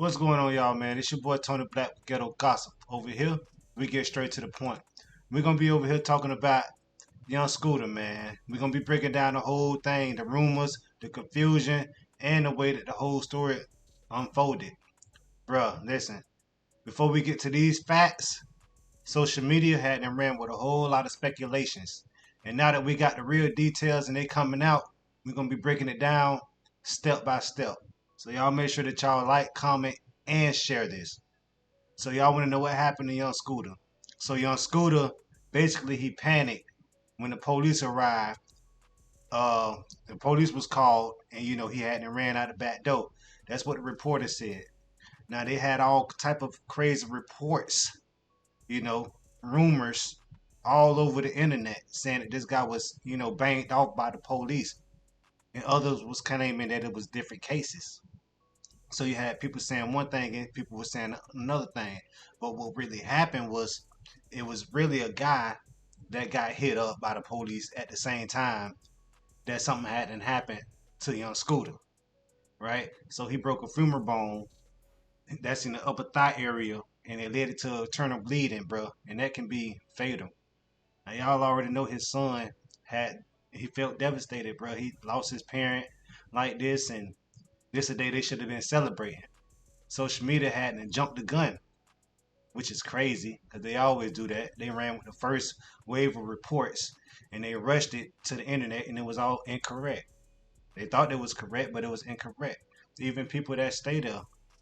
What's going on, y'all, man? It's your boy Tony Black with Ghetto Gossip. Over here, we get straight to the point. We're gonna be over here talking about Young Scooter, man. We're gonna be breaking down the whole thing, the rumors, the confusion, and the way that the whole story unfolded. Bruh, listen. Before we get to these facts, social media had them ran with a whole lot of speculations. And now that we got the real details and they coming out, we're gonna be breaking it down step by step. So y'all make sure that y'all like, comment, and share this. So y'all want to know what happened to Young Scooter. So Young Scooter, basically he panicked when the police arrived. The police was called, and he hadn't ran out the back door. That's what the reporter said. Now they had all type of crazy reports, rumors all over the internet saying that this guy was, banged off by the police, and others was claiming that it was different cases. So you had people saying one thing and people were saying another thing. But what really happened was it was really a guy that got hit up by the police at the same time that something hadn't happened to Young Scooter, right? So he broke a femur bone that's in the upper thigh area, and it led to internal bleeding, bro, and that can be fatal. Now y'all already know his son he felt devastated, bro. He lost his parent like this, and this a day they should have been celebrating. Social media hadn't jumped the gun, which is crazy because they always do that. They ran with the first wave of reports and they rushed it to the internet, and it was all incorrect. They thought it was correct, but it was incorrect. Even people that stay there,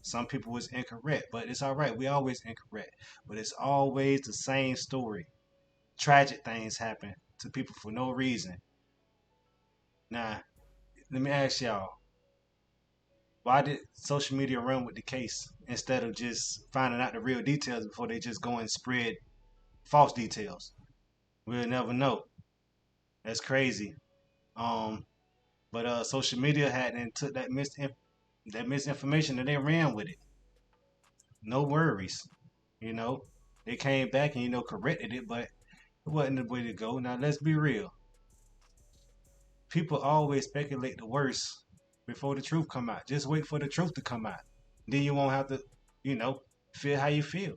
some people was incorrect, but it's all right. We always incorrect, but it's always the same story. Tragic things happen to people for no reason. Now, let me ask y'all, why did social media run with the case instead of just finding out the real details before they just go and spread false details? We'll never know. That's crazy. Um, but social media had and took that misinformation and they ran with it. No worries. You know, they came back and corrected it, but it wasn't the way to go. Now let's be real. People always speculate the worst before the truth come out. Just wait for the truth to come out. Then you won't have to, feel how you feel.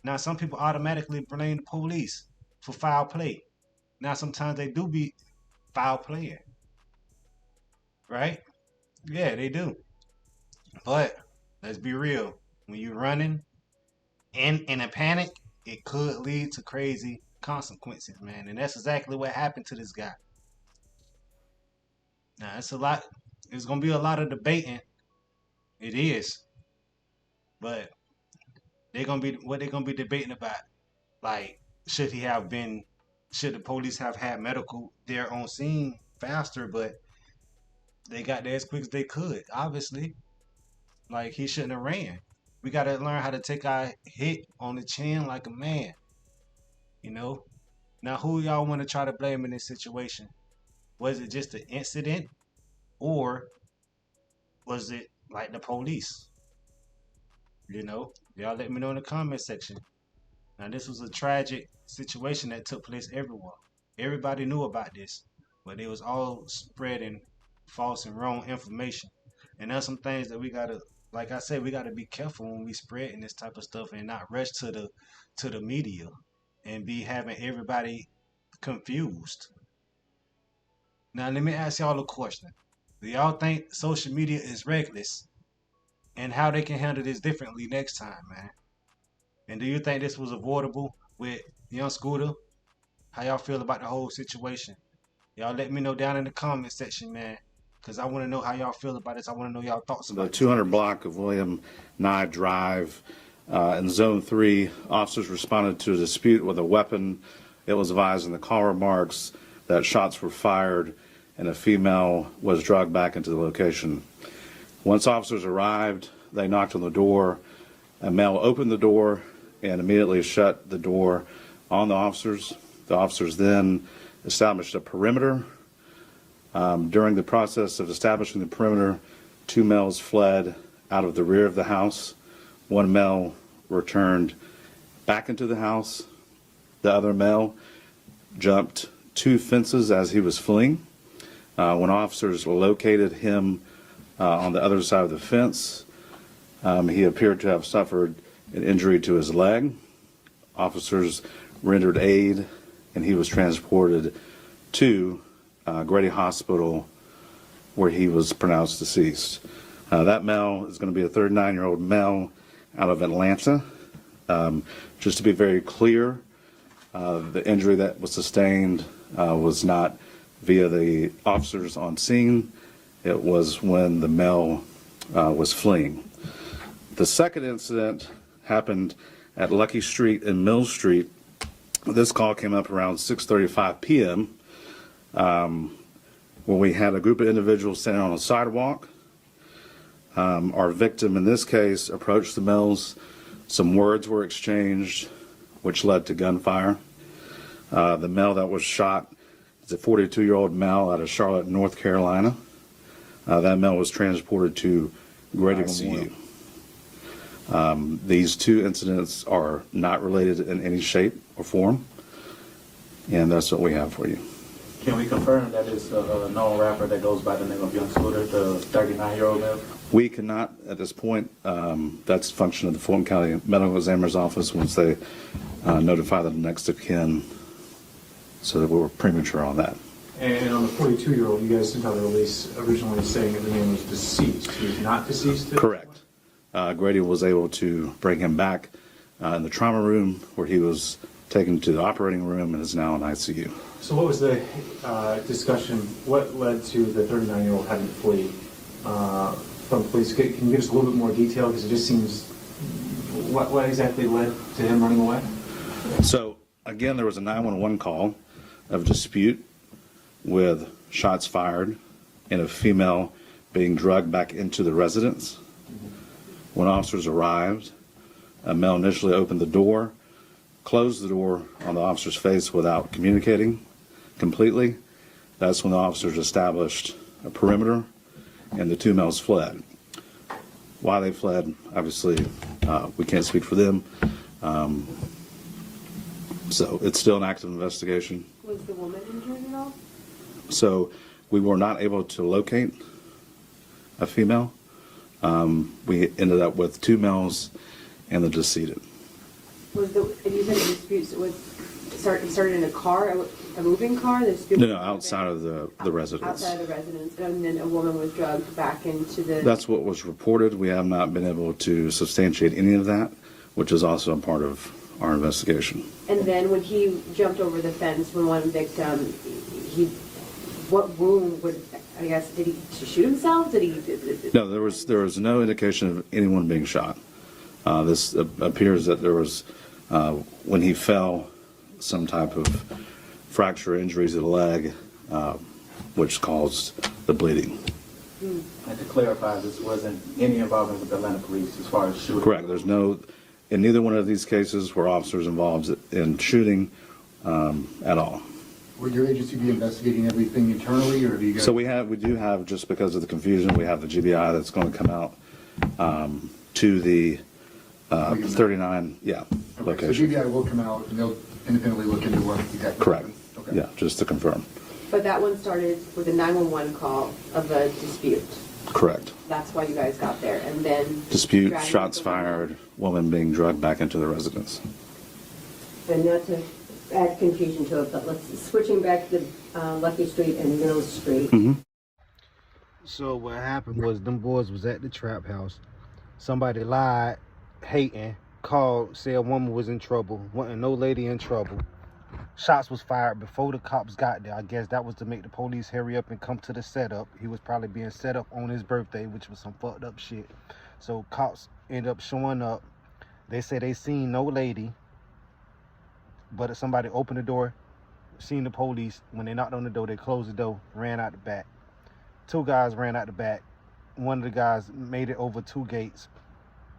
Now some people automatically blame the police for foul play. Now sometimes they do be foul playing, right? Yeah, they do. But let's be real. When you're running in a panic, it could lead to crazy consequences, man. And that's exactly what happened to this guy. Now it's a lot. It's gonna be a lot of debating. It is, but they're gonna be debating about. Like, should he have been? Should the police have had medical there on scene faster? But they got there as quick as they could. Obviously, like he shouldn't have ran. We gotta learn how to take our hit on the chin like a man. You know. Now, who y'all want to try to blame in this situation? Was it just an incident, or was it like the police? Y'all let me know in the comment section. Now, this was a tragic situation that took place everywhere. Everybody knew about this, but it was all spreading false and wrong information. And there's some things that we gotta, like I said, we gotta be careful when we spreading this type of stuff and not rush to the media and be having everybody confused. Now, let me ask y'all a question. Do y'all think social media is reckless and how they can handle this differently next time, man? And do you think this was avoidable with Young Scooter? How y'all feel about the whole situation? Y'all let me know down in the comment section, man. Because I want to know how y'all feel about this. I want to know y'all thoughts about The this. 200 block of William Nye Drive in Zone 3, officers responded to a dispute with a weapon. It was advised in the call remarks that shots were fired and a female was dragged back into the location. Once officers arrived, they knocked on the door. A male opened the door and immediately shut the door on the officers. The officers then established a perimeter. During the process of establishing the perimeter, two males fled out of the rear of the house. One male returned back into the house. The other male jumped two fences as he was fleeing. When officers located him on the other side of the fence, He appeared to have suffered an injury to his leg. Officers rendered aid, and he was transported to Grady Hospital, where he was pronounced deceased. That male is going to be a 39-year-old male out of Atlanta. Just to be very clear, the injury that was sustained was not via the officers on scene. It was when the male was fleeing. The second incident happened at Lucky Street and Mill Street. This call came up around 6:35 p.m. When we had a group of individuals standing on a sidewalk. Our victim in this case approached the Mills. Some words were exchanged, which led to gunfire. The male that was shot is a 42-year-old male out of Charlotte, North Carolina. That male was transported to Grady ICU. These two incidents are not related in any shape or form, and that's what we have for you. Can we confirm that it's a known rapper that goes by the name of Young Scooter, the 39-year-old male? We cannot at this point. That's a function of the Fulton County Medical Examiner's Office once they notify the next of kin, so that we were premature on that. And on the 42-year-old, you guys sent out a release originally saying that the man was deceased. He was not deceased? Correct. Grady was able to bring him back in the trauma room, where he was taken to the operating room and is now in ICU. So what was the discussion? What led to the 39-year-old having to flee from police? Can you give us a little bit more detail? Because it just seems, what exactly led to him running away? So, again, there was a 911 call of dispute with shots fired and a female being drugged back into the residence. When officers arrived, a male initially opened the door, closed the door on the officer's face without communicating completely. That's when the officers established a perimeter and the two males fled. Why they fled, obviously, we can't speak for them. So it's still an active investigation. Was the woman injured at all? So we were not able to locate a female. We ended up with two males and the decedent. Was the, and you said the dispute was started in a car, a moving car? The dispute No, outside of the residence. Outside of the residence, and then a woman was drugged back into the... That's what was reported. We have not been able to substantiate any of that, which is also a part of our investigation. And then when he jumped over the fence when one victim, what wound would, I guess, did he shoot himself? Did he... No, there was no indication of anyone being shot. This appears that there was, when he fell, some type of fracture injuries to the leg, which caused the bleeding. And to clarify, this wasn't any involvement with the Atlanta police as far as shooting? Correct. There's no, in neither one of these cases were officers involved in shooting at all. Would your agency be investigating everything internally, or do you guys? So we do have, just because of the confusion, we have the GBI that's going to come out to the 39, location. So GBI will come out and they'll independently look into what exactly Correct. happened? Okay. Yeah, just to confirm. But that one started with a 911 call of a dispute. Correct. That's why you guys got there, and then... Dispute, dragging shots the woman. fired, woman being drugged back into the residence. And not to add confusion to it, but switching back to Lucky Street and Mill Street. Mm-hmm. So what happened was them boys was at the trap house. Somebody lied, hating, called, said a woman was in trouble, wasn't no lady in trouble. Shots was fired before the cops got there. I guess that was to make the police hurry up and come to the setup. He was probably being set up on his birthday, which was some fucked up shit. So cops end up showing up. They say they seen no lady, but somebody opened the door, seen the police. When they knocked on the door, they closed the door, ran out the back. Two guys ran out the back. One of the guys made it over two gates,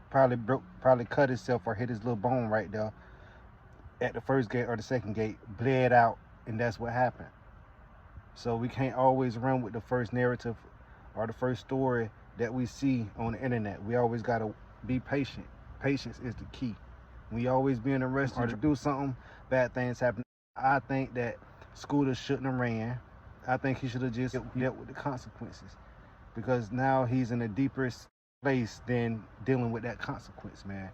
probably cut himself or hit his little bone right there at the first gate or the second gate, bled out, and that's what happened. So we can't always run with the first narrative or the first story that we see on the internet. We always got to be patient. Patience is the key. We always being arrested or to do something, bad things happen. I think that Scooter shouldn't have ran. I think he should have just dealt with the consequences, because now he's in a deeper place than dealing with that consequence, man.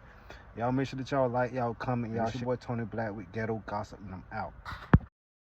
Y'all make sure that y'all like, y'all comment, y'all share. Boy Tony Black with Ghetto Gossip, and I'm out.